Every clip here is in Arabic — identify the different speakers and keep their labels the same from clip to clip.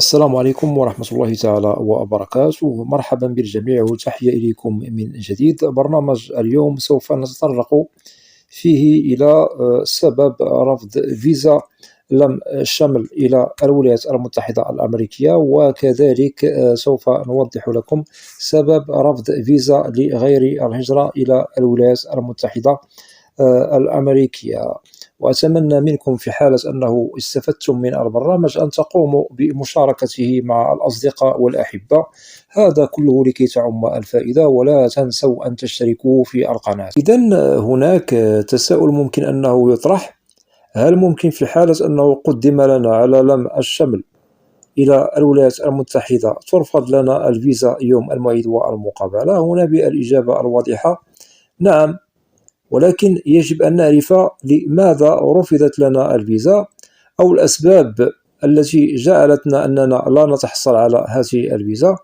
Speaker 1: السلام عليكم ورحمة الله تعالى وبركاته. مرحبا بالجميع وتحية إليكم من جديد. برنامج اليوم سوف نتطرق فيه إلى سبب رفض فيزا لم شمل إلى الولايات المتحدة الأمريكية، وكذلك سوف نوضح لكم سبب رفض فيزا لغير الهجرة إلى الولايات المتحدة الأمريكية. وأتمنى منكم في حالة أنه استفدتم من البرنامج أن تقوموا بمشاركته مع الأصدقاء والأحبة، هذا كله لكي تعم الفائدة. ولا تنسوا أن تشتركوا في القناة. إذن هناك تساؤل ممكن أنه يطرح: هل ممكن في حالة أنه قدم لنا على لم الشمل إلى الولايات المتحدة ترفض لنا الفيزا يوم الموعد والمقابلة؟ هنا بالإجابة الواضحة: نعم، ولكن يجب أن نعرف لماذا رفضت لنا الفيزا أو الأسباب التي جعلتنا أننا لا نتحصل على هذه الفيزا.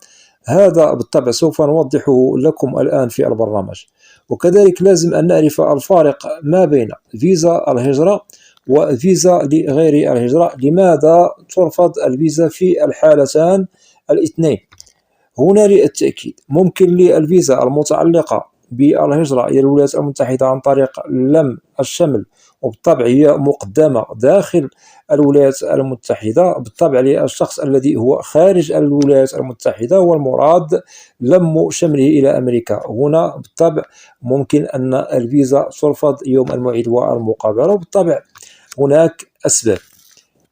Speaker 1: هذا بالطبع سوف نوضحه لكم الآن في البرنامج. وكذلك لازم أن نعرف الفارق ما بين فيزا الهجرة وفيزا لغير الهجرة. لماذا ترفض الفيزا في الحالتان الاثنين؟ هنا للتأكيد ممكن للفيزا المتعلقة بالهجرة إلى الولايات المتحدة عن طريق لم الشمل، وبالطبع هي مقدمة داخل الولايات المتحدة بالطبع للشخص الذي هو خارج الولايات المتحدة، والمراد لم شمله إلى أمريكا. هنا بالطبع ممكن أن الفيزا ترفض يوم الموعد والمقابلة، وبالطبع هناك أسباب.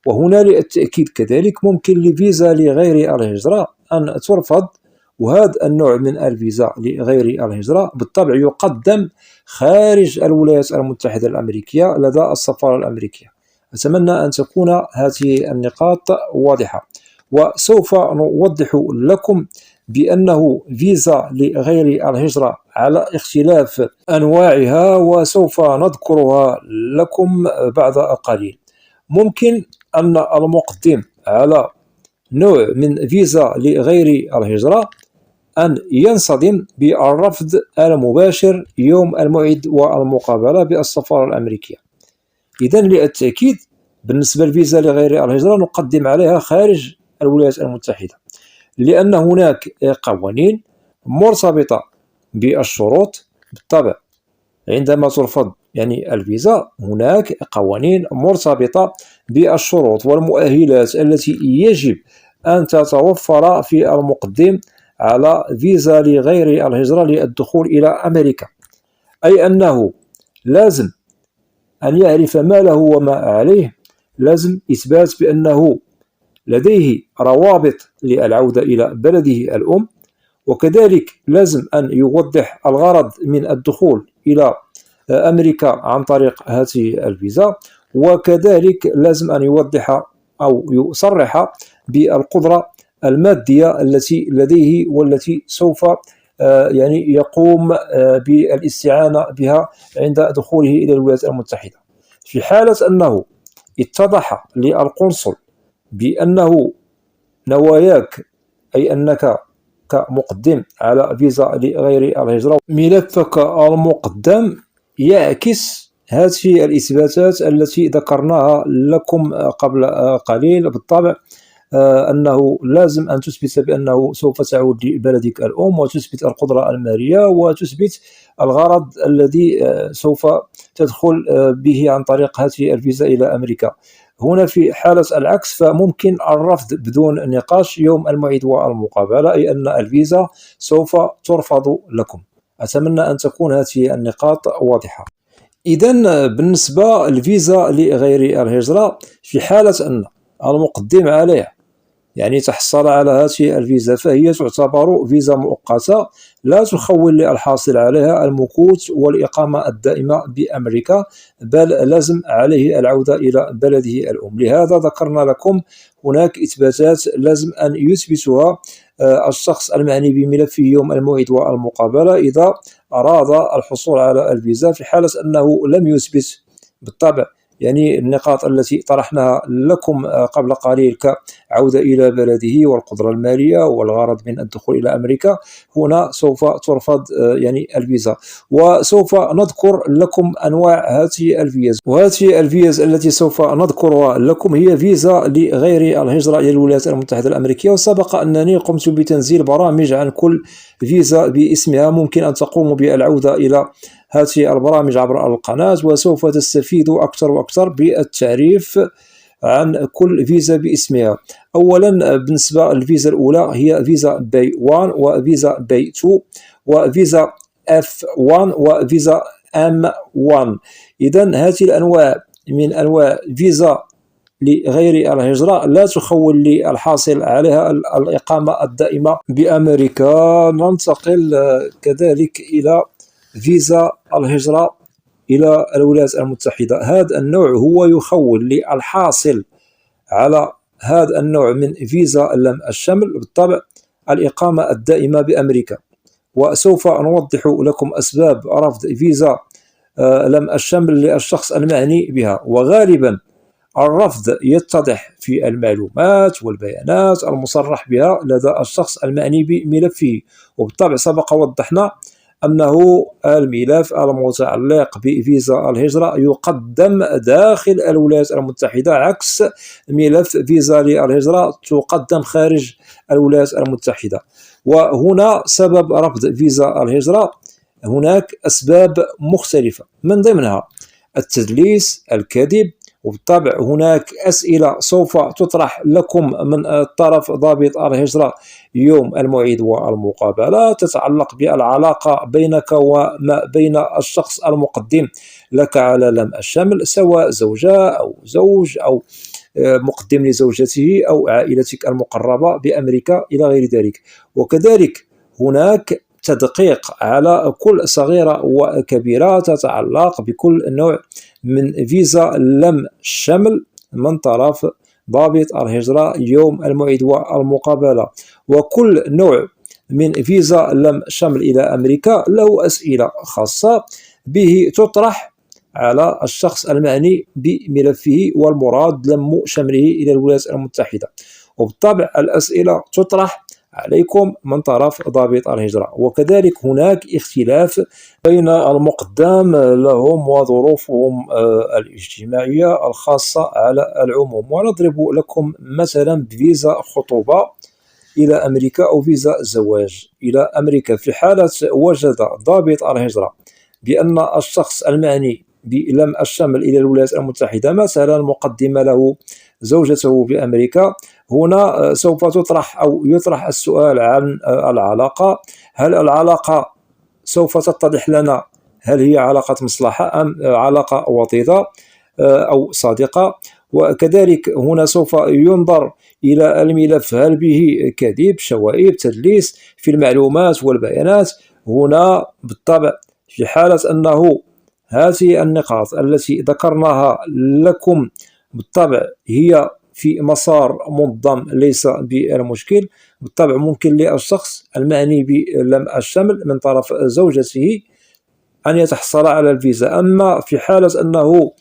Speaker 1: وهنا للتأكيد كذلك ممكن لفيزا لغير الهجرة أن ترفض، وهذا النوع من الفيزا لغير الهجرة بالطبع يقدم خارج الولايات المتحدة الأمريكية لدى السفارة الأمريكية. أتمنى أن تكون هذه النقاط واضحة، وسوف نوضح لكم بأنه فيزا لغير الهجرة على اختلاف أنواعها، وسوف نذكرها لكم بعد قليل. ممكن أن المقدم على نوع من فيزا لغير الهجرة أن ينصدم بالرفض المباشر يوم الموعد والمقابلة بالسفارة الأمريكية. إذن للتأكيد بالنسبة للفيزا لغير الهجرة نقدم عليها خارج الولايات المتحدة، لأن هناك قوانين مرتبطة بالشروط. بالطبع عندما ترفض الفيزا هناك قوانين مرتبطة بالشروط والمؤهلات التي يجب أن تتوفر في المقدم على فيزا لغير الهجرة للدخول إلى أمريكا. أي أنه لازم أن يعرف ما له وما عليه، لازم إثبات بأنه لديه روابط للعودة إلى بلده الأم، وكذلك لازم أن يوضح الغرض من الدخول إلى أمريكا عن طريق هذه الفيزا، وكذلك لازم أن يوضح أو يصرح بالقدرة المادية التي لديه والتي سوف يقوم بالاستعانة بها عند دخوله إلى الولايات المتحدة. في حالة أنه اتضح للقنصل بأنه نواياك، أي أنك كمقدم على فيزا لغير الهجرة ملفك المقدم يعكس هذه الإثباتات التي ذكرناها لكم قبل قليل، بالطبع أنه لازم أن تثبت بأنه سوف تعود لبلدك الأم، وتثبت القدرة المالية، وتثبت الغرض الذي سوف تدخل به عن طريق هذه الفيزا إلى أمريكا. هنا في حالة العكس فممكن الرفض بدون نقاش يوم الموعد والمقابلة، أي أن الفيزا سوف ترفض لكم. أتمنى أن تكون هذه النقاط واضحة. إذن بالنسبة للفيزا لغير الهجرة، في حالة أن المقدم عليها تحصل على هذه الفيزا فهي تعتبر فيزا مؤقتة لا تخول للحاصل عليها المكوث والإقامة الدائمة بأمريكا، بل لازم عليه العودة إلى بلده الأم. لهذا ذكرنا لكم هناك إثباتات لازم أن يثبتها الشخص المعني بملفه يوم الموعد والمقابلة إذا أراد الحصول على الفيزا. في حالة أنه لم يثبت بالطبع النقاط التي طرحناها لكم قبل قليل عودة إلى بلده والقدرة المالية والغرض من الدخول إلى أمريكا، هنا سوف ترفض يعني الفيزا. وسوف نذكر لكم أنواع هذه الفيز، وهذه الفيز التي سوف نذكرها لكم هي فيزا لغير الهجرة إلى الولايات المتحدة الأمريكية. وسبق أنني قمت بتنزيل برامج عن كل فيزا باسمها، ممكن أن تقوموا بالعودة إلى هذه البرامج عبر القناة، وسوف تستفيدوا أكثر وأكثر بالتعريف عن كل فيزا باسمها. أولا بالنسبة للفيزا الأولى هي فيزا باي 1 وفيزا باي 2 وفيزا F1 وفيزا M1. إذا هذه الأنواع من أنواع فيزا لغير الهجرة لا تخول للحاصل عليها الإقامة الدائمة بأمريكا. ننتقل كذلك إلى فيزا الهجرة إلى الولايات المتحدة. هذا النوع هو يخول للحاصل على هذا النوع من فيزا لم الشمل بالطبع الإقامة الدائمة بأمريكا. وسوف نوضح لكم أسباب رفض فيزا لم الشمل للشخص المعني بها. وغالبا الرفض يتضح في المعلومات والبيانات المصرح بها لدى الشخص المعني بملفه. وبالطبع سبق وضحنا أنه الملف المتعلق بفيزا الهجرة يقدم داخل الولايات المتحدة، عكس ملف فيزا للهجرة تقدم خارج الولايات المتحدة. وهنا سبب رفض فيزا الهجرة هناك أسباب مختلفة، من ضمنها التدليس، الكذب. وبالطبع هناك أسئلة سوف تطرح لكم من طرف ضابط الهجرة يوم الموعد والمقابلة تتعلق بالعلاقة بينك وما بين الشخص المقدم لك على لم الشمل، سواء زوجة أو زوج أو مقدم لزوجته أو عائلتك المقربة بأمريكا إلى غير ذلك. وكذلك هناك تدقيق على كل صغيرة وكبيرة تتعلق بكل نوع من فيزا لم الشمل من طرف ضابط الهجرة يوم الموعد والمقابلة. وكل نوع من فيزا لم شمل إلى أمريكا له أسئلة خاصة به تطرح على الشخص المعني بملفه والمراد لم شمله إلى الولايات المتحدة. وبالطبع الأسئلة تطرح عليكم من طرف ضابط الهجرة. وكذلك هناك اختلاف بين المقدم لهم وظروفهم الاجتماعية الخاصة على العموم. ونضرب لكم مثلا بفيزا خطوبة إلى أمريكا أو فيزا زواج إلى أمريكا. في حالة وجد ضابط الهجرة بأن الشخص المعني بلم الشمل إلى الولايات المتحدة مثلا مقدم له زوجته بأمريكا، هنا سوف تطرح أو يطرح السؤال عن العلاقة. هل العلاقة سوف تتضح لنا هل هي علاقة مصلحة أم علاقة وطيدة أو صادقة؟ وكذلك هنا سوف ينظر إلى الملف هل به كذب، شوائب، تدليس في المعلومات والبيانات. هنا بالطبع في حالة أنه هذه النقاط التي ذكرناها لكم بالطبع هي في مسار منظم ليس بالمشكل، بالطبع ممكن للشخص المعني بلم الشمل من طرف زوجته أن يتحصل على الفيزا. أما في حالة أنه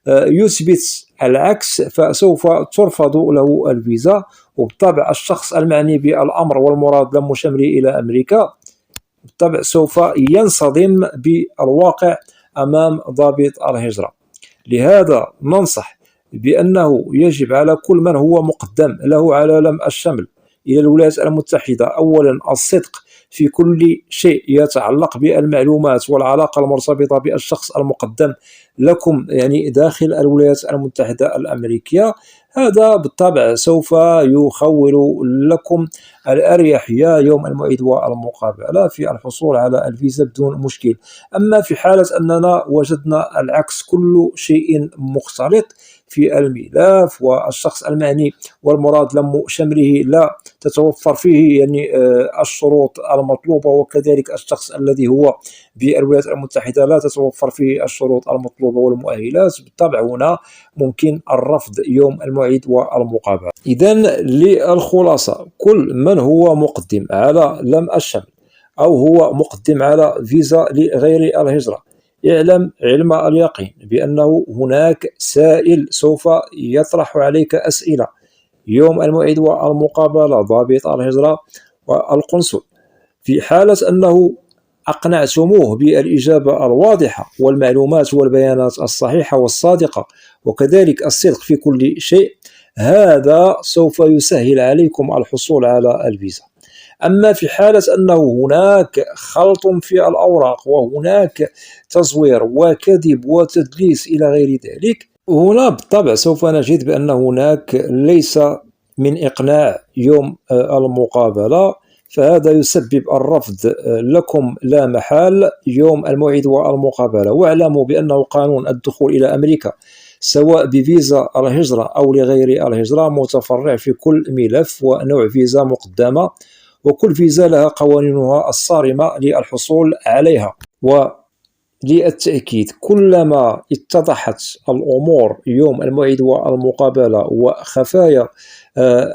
Speaker 1: يثبت العكس فسوف ترفض له الفيزا. وبالطبع الشخص المعني بالأمر والمراد لم شمله إلى أمريكا بالطبع سوف ينصدم بالواقع أمام ضابط الهجرة. لهذا ننصح بأنه يجب على كل من هو مقدم له على لم الشمل إلى الولايات المتحدة أولا الصدق في كل شيء يتعلق بالمعلومات والعلاقة المرتبطة بالشخص المقدم لكم يعني داخل الولايات المتحدة الأمريكية. هذا بالطبع سوف يخول لكم الأريحية يوم الموعد والمقابلة في الحصول على الفيزا بدون مشكل. أما في حالة أننا وجدنا العكس، كل شيء مختلط في الملف والشخص المعني والمراد لم شمله لا تتوفر فيه يعني الشروط المطلوبة، وكذلك الشخص الذي هو بالولايات المتحدة لا تتوفر فيه الشروط المطلوبة والمؤهلات، بالطبع هنا ممكن الرفض يوم الموعد والمقابلة. إذن للخلاصة، كل من هو مقدم على لم الشمل أو هو مقدم على فيزا لغير الهجرة اعلم علم اليقين بأنه هناك سائل سوف يطرح عليك أسئلة يوم الموعد والمقابلة، ضابط الهجرة والقنصل. في حالة أنه أقنعتموه بالإجابة الواضحة والمعلومات والبيانات الصحيحة والصادقة، وكذلك الصدق في كل شيء، هذا سوف يسهل عليكم الحصول على الفيزا. أما في حالة أنه هناك خلط في الأوراق وهناك تزوير وكذب وتدليس إلى غير ذلك، هنا بالطبع سوف نجد بأن هناك ليس من إقناع يوم المقابلة، فهذا يسبب الرفض لكم لا محال يوم الموعد والمقابلة. واعلموا بأنه قانون الدخول إلى أمريكا سواء بفيزا الهجرة أو لغير الهجرة متفرع في كل ملف ونوع فيزا مقدمة، وكل فيزا لها قوانينها الصارمة للحصول عليها. وللتأكيد كلما اتضحت الأمور يوم الموعد والمقابلة وخفايا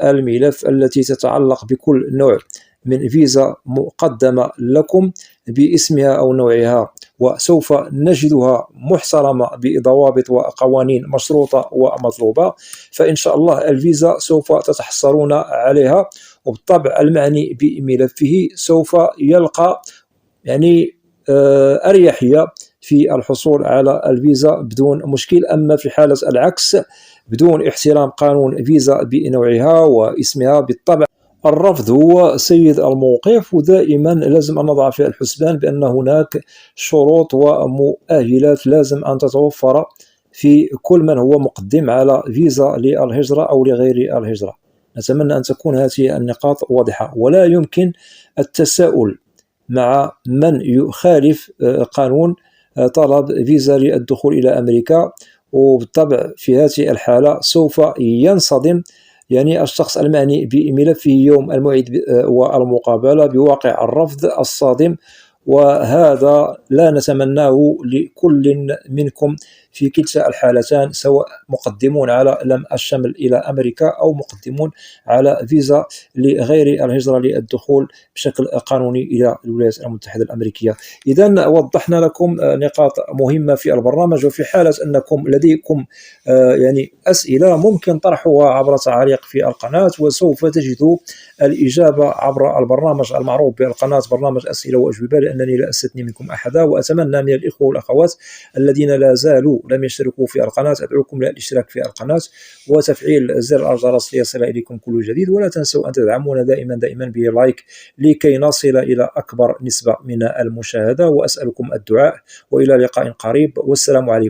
Speaker 1: الملف التي تتعلق بكل نوع من فيزا مقدمة لكم باسمها أو نوعها، وسوف نجدها محترمة بضوابط وقوانين مشروطة ومطلوبة، فإن شاء الله الفيزا سوف تتحصلون عليها، وبالطبع المعني بملفه سوف يلقى أريحية في الحصول على الفيزا بدون مشكل. أما في حالة العكس بدون احترام قانون فيزا بنوعها واسمها، بالطبع الرفض هو سيد الموقف. ودائما لازم أن نضع في الحسبان بأن هناك شروط ومؤهلات لازم أن تتوفر في كل من هو مقدم على فيزا للهجرة أو لغير الهجرة. نتمنى أن تكون هذه النقاط واضحة، ولا يمكن التساؤل مع من يخالف قانون طلب فيزا للدخول إلى أمريكا. وبالطبع في هذه الحالة سوف ينصدم الشخص المعني بملفه يوم الموعد والمقابلة بواقع الرفض الصادم، وهذا لا نتمناه لكل منكم في كلتا الحالتان، سواء مقدمون على لم الشمل إلى أمريكا أو مقدمون على فيزا لغير الهجرة للدخول بشكل قانوني إلى الولايات المتحدة الأمريكية. إذن وضحنا لكم نقاط مهمة في البرنامج، وفي حالة أنكم لديكم أسئلة ممكن طرحها عبر تعليق في القناة، وسوف تجدوا الإجابة عبر البرنامج المعروف بالقناة برنامج أسئلة وأجوبة، لأنني لا أستثني منكم أحدا. وأتمنى من الإخوة والأخوات الذين لا زالوا لم يشتركوا في القناة أدعوكم للاشتراك في القناة وتفعيل زر الجرس ليصل إليكم كل جديد، ولا تنسوا أن تدعمونا دائما بلايك لكي نصل إلى أكبر نسبة من المشاهدة. وأسألكم الدعاء، وإلى لقاء قريب، والسلام عليكم.